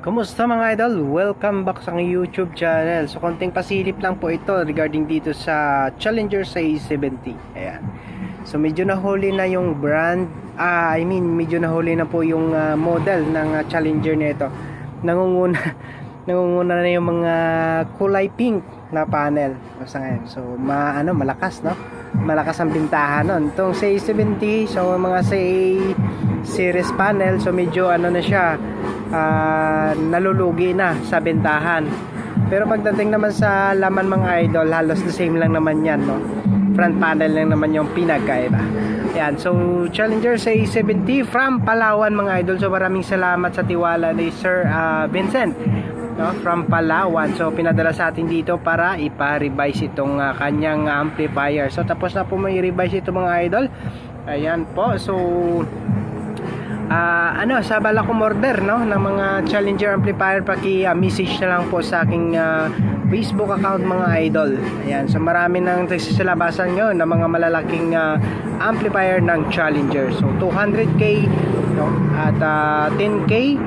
Kumusta mga idol? Welcome back sa aking YouTube channel. So konting pasilip lang po ito regarding dito sa Challenger A70. Ayan. So medyo nahuli na yung brand, medyo nahuli na po yung model ng Challenger nito. Nangunguna nangunguna na yung mga kulay pink na panel sa ngayon. So malakas, no? Malakas ang bintahan nun. Itong A70, so mga series panel, so medyo na siya, nalulugi na sa bentahan. Pero pagdating naman sa laman mga idol, halos the same lang naman yan, no? Front panel lang naman yung pinagkaiba. Ayan, so Challenger A70 from Palawan mga idol. So maraming salamat sa tiwala ni Sir Vincent, no, from Palawan. So pinadala sa atin dito para ipa-revise itong kanyang amplifier. So tapos na po may revise ito mga idol. Ayan po. So sa bala kong order, no, ng mga Challenger amplifier, paki-message na lang po sa aking Facebook account mga idol. Ayan, so marami nang nagsisilabasan nyo ng mga malalaking amplifier ng Challenger. So 200k, no, at 10k,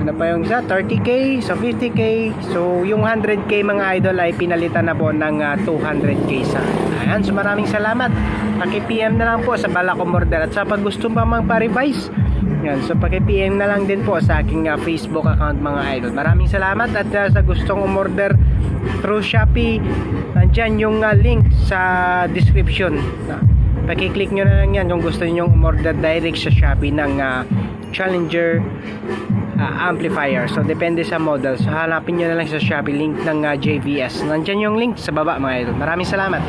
ano pa yung isa, 30k, so 50k. So yung 100k mga idol ay pinalitan na po ng 200k sa. Ayan, so maraming salamat. Paki-PM na lang po sa bala kong order. At sa pag gusto pa magpa-revise, yan, so paki-PM na lang din po sa aking Facebook account mga idol. Maraming salamat. At sa gustong umorder through Shopee, nandyan yung link sa description. Paki-click nyo na lang yan kung gusto nyo umorder direct sa Shopee ng Challenger amplifier. So depende sa model. So hanapin nyo na lang sa Shopee link ng JVS. Nandyan yung link sa baba mga idol. Maraming salamat.